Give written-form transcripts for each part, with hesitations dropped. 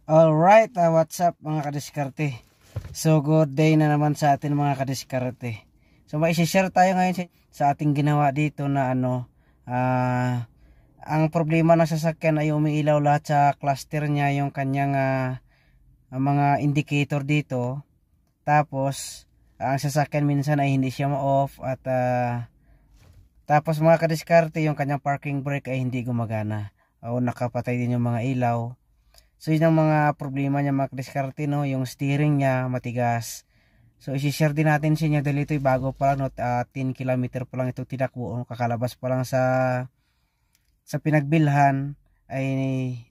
Alright, what's up mga kadiskarte? So good day na naman sa atin mga kadiskarte. So may share tayo ngayon sa ating ginawa dito na ang problema ng sasakyan ay umiilaw lahat sa cluster niya yung kanyang mga indicator dito. Tapos ang sasakyan minsan ay hindi siya ma-off at tapos mga kadiskarte yung kanyang parking brake ay hindi gumagana o nakapatay din yung mga ilaw. So yun ang mga problema niya mga kadiskarte, no? Yung steering niya matigas. So isi-share din natin sa inyo dahil ito'y bago pa lang, no? 10 km pa lang ito tinakbo, no? Kakalabas pa lang sa pinagbilhan ay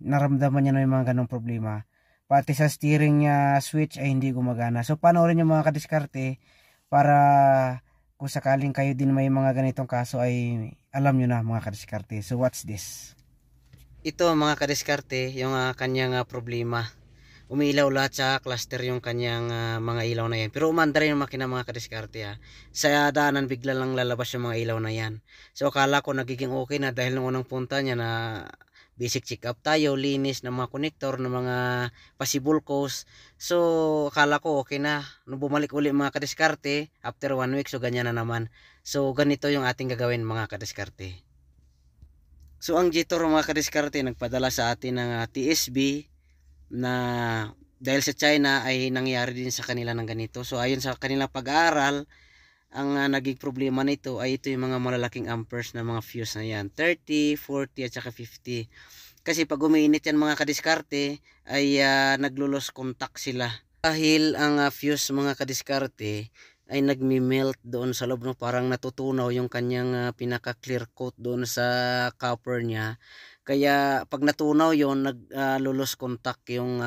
naramdaman niya na yung mga ganong problema. Pati sa steering niya switch ay hindi gumagana. So panoorin niyo mga kadiskarte para kung sakaling kayo din may mga ganitong kaso ay alam nyo na mga kadiskarte. So what's this? Ito mga kadiskarte yung kanyang problema. Umiilaw lahat sa cluster yung kanyang mga ilaw na yan. Pero umandar yung makina mga kadiskarte. Sa daanan bigla lang lalabas yung mga ilaw na yan. So akala ko nagiging okay na dahil nung unang punta niya na basic check up tayo, linis ng mga konektor, ng mga pasibulkos. So akala ko okay na. Nung bumalik uli mga kadiskarte after 1 week, so ganyan na naman. So ganito yung ating gagawin mga kadiskarte. So ang Jitor mga kadiskarte nagpadala sa atin ng TSB na dahil sa China ay nangyari din sa kanila ng ganito. So ayon sa kanilang pag-aaral, ang naging problema nito ay ito yung mga malalaking amperes na mga fuse na yan. 30, 40 at saka 50. Kasi pag umiinit yan mga kadiskarte ay naglulos contact sila. Dahil ang fuse mga kadiskarte ay nagmi-melt doon sa loob, no? Parang natutunaw yung kanyang pinaka-clear coat doon sa copper niya. Kaya pag natunaw yon naglulos contact yung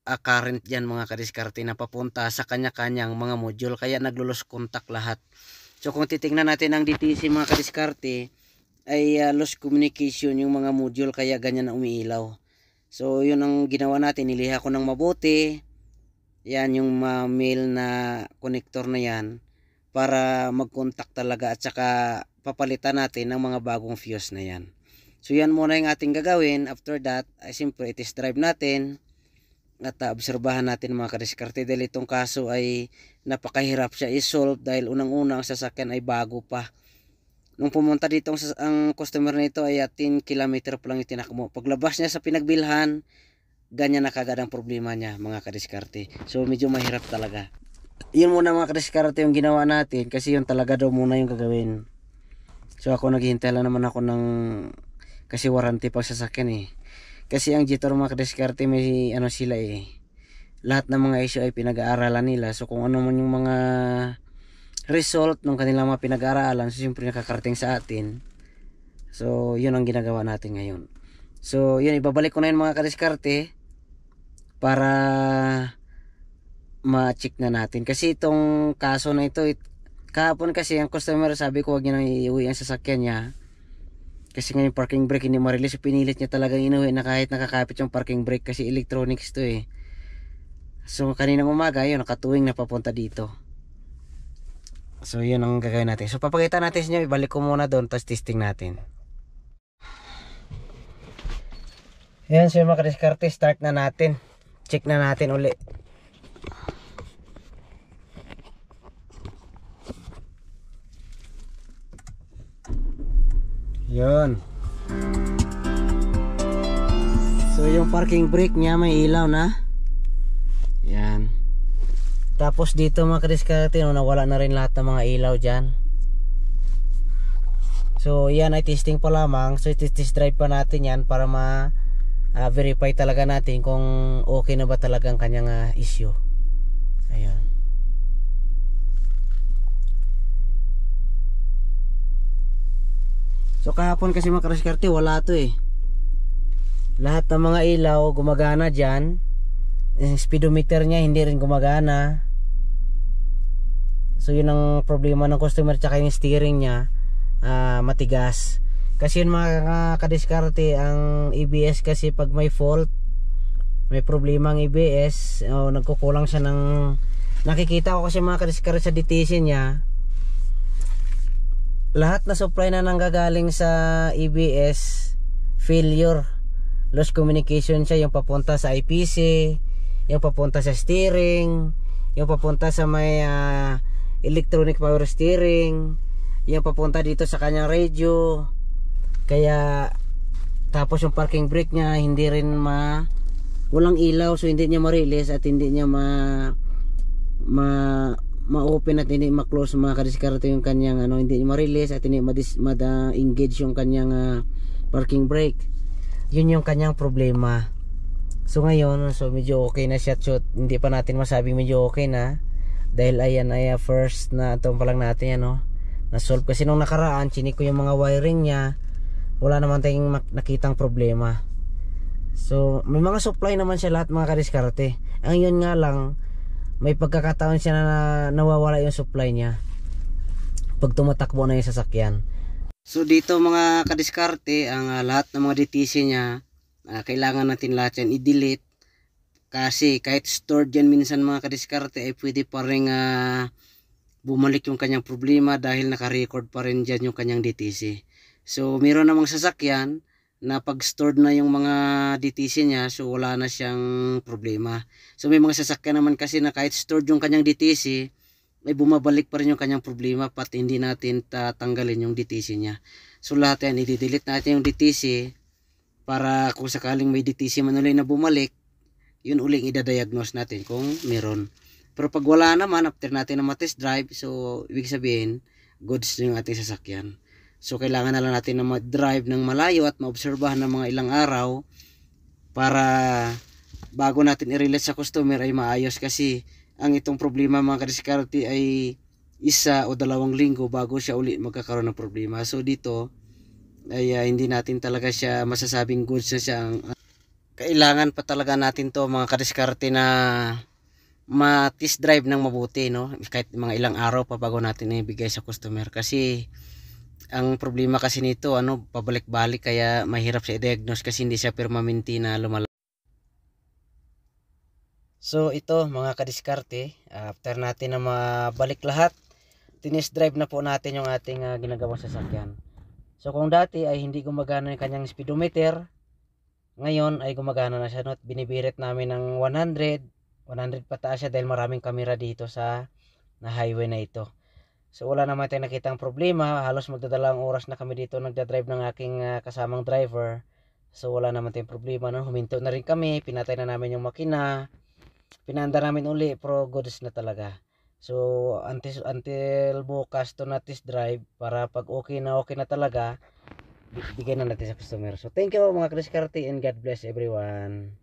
current dyan mga kadiskarte na papunta sa kanya-kanyang mga module. Kaya naglulos contact lahat. So kung titingnan natin ang DTC mga kadiskarte ay lost communication yung mga module kaya ganyan na umiilaw. So yun ang ginawa natin, niliha ko ng mabuti. Yan yung male na connector na yan para mag-contact talaga at saka papalitan natin ng mga bagong fuse na yan. So yan muna yung ating gagawin. After that ay siyempre test drive natin at obserbahan natin mga kadiskarte dahil itong kaso ay napakahirap siya i-solve dahil unang-una ang sasakyan ay bago pa. Nung pumunta dito ang customer nito ay 10 km pa lang yung tinakbo. Paglabas niya sa pinagbilhan, ganyan na kagad ang problema niya mga kadiskarte. So medyo mahirap talaga. Yun muna mga kadiskarte yung ginawa natin kasi yun talaga daw muna yung gagawin. So ako naghihintay lang naman ako ng kasi warranty pag sasakyan eh. Kasi ang Jitor mga kadiskarte may sila eh. Lahat ng mga issue ay pinag-aaralan nila. So kung ano man yung mga result ng kanilang mga pinag-aaralan, so siyempre nakakarating sa atin. So yun ang ginagawa natin ngayon. So yun, ibabalik ko na yun mga kadiskarte para ma-check na natin. Kasi itong kaso na ito, kahapon kasi ang customer sabi ko wag niya nang iuwi ang sasakyan niya. Kasi ngayon parking brake hindi ma-release. Pinilit niya talagang inuwi na kahit nakakapit yung parking brake kasi electronics to eh. So kaninang umaga yun, nakatuwing na papunta dito. So yun ang gagawin natin. So papakita natin sa inyo, ibalik ko muna doon tapos testing natin. Ayan, so mga kadiskarte, start na natin. Check na natin uli. Yun. So yung parking brake niya may ilaw na. Yan. Tapos dito mga kadiskarte, nawala na rin lahat ng mga ilaw dyan. So yan ay testing pa lamang. So test drive pa natin yan para verify talaga natin kung okay na ba talaga ang kanyang issue. Ayan. So kahapon kasi mga kadiskarte wala to eh. Lahat ng mga ilaw gumagana dyan. Yung speedometer niya hindi rin gumagana. So yun ang problema ng customer, tsaka yung steering niya matigas. Kasi yun mga kadiskarte, ang ABS kasi pag may fault, may problema ang ABS, nagkukulang siya ng, nakikita ko kasi mga kadiskarte sa DTC niya, lahat na supply na nanggagaling sa ABS failure. lost communication siya, yung papunta sa IPC, yung papunta sa steering, yung papunta sa may electronic power steering, yung papunta dito sa kanyang radio. Kaya tapos yung parking brake niya hindi rin walang ilaw, so hindi niya ma-release at hindi niya ma-open at hindi ma-close, mga kadiskarte, yung kanyang hindi niya ma-release at hindi ma-engage yung kanyang parking brake. Yun yung kanyang problema. So ngayon, so medyo okay na siya. So, hindi pa natin masabing medyo okay na, dahil ayan ay first na ito pa lang natin na-solve. Kasi nung nakaraan chinik ko yung mga wiring niya, wala naman tayong nakitang problema. So may mga supply naman siya lahat, mga kadiskarte. Ang yun nga lang, may pagkakataon siya na nawawala yung supply niya pag tumatakbo na yung sasakyan. So dito, mga kadiskarte, ang lahat ng mga DTC niya, kailangan natin lahat yan i-delete. Kasi kahit stored yan minsan, mga kadiskarte, ay pwede pa rin bumalik yung kanyang problema dahil naka-record pa rin dyan yung kanyang DTC. So meron namang sasakyan na pag stored na yung mga DTC niya, so wala na siyang problema. So may mga sasakyan naman kasi na kahit stored yung kanyang DTC, ay bumabalik pa rin yung kanyang problema pati hindi natin tatanggalin yung DTC niya. So lahat yan, i-delete natin yung DTC para kung sakaling may DTC man ulit na bumalik, yun uling i-diagnose natin kung meron. Pero pag wala naman, after natin na ma-test drive, so ibig sabihin goods yung ating sasakyan. So kailangan na lang natin na ma-drive ng malayo at maobserbahan ng mga ilang araw para bago natin i-release sa customer ay maayos. Kasi ang itong problema, mga kadiskarte, ay 1 o 2 linggo bago siya uli magkakaroon ng problema. So dito ay hindi natin talaga siya masasabing goods na siya. Kailangan pa talaga natin to, mga kadiskarte, na ma-test drive ng mabuti, kahit mga ilang araw pa bago natin ibigay sa customer. Kasi ang problema kasi nito, pabalik-balik, kaya mahirap siya i-diagnose kasi hindi siya permanente na lumala. So ito, mga kadiskarte, after natin na mabalik lahat, tinest drive na po natin yung ating ginagawang sasakyan. So kung dati ay hindi gumagana yung kanyang speedometer, ngayon ay gumagana na siya. Binibirit namin ng 100 pataas siya dahil maraming kamera dito sa highway na ito. So wala naman tayong nakitang problema. Halos magdadalang oras na kami dito nagdadrive ng aking kasamang driver. So wala naman tayong problema. Huminto na rin kami, pinatay na namin yung makina, pinanda namin uli, pro goods na talaga. So until bukas to na test drive, para pag okay na talaga, bigay na natin sa customer. So thank you, mga kadiskarte, and God bless everyone.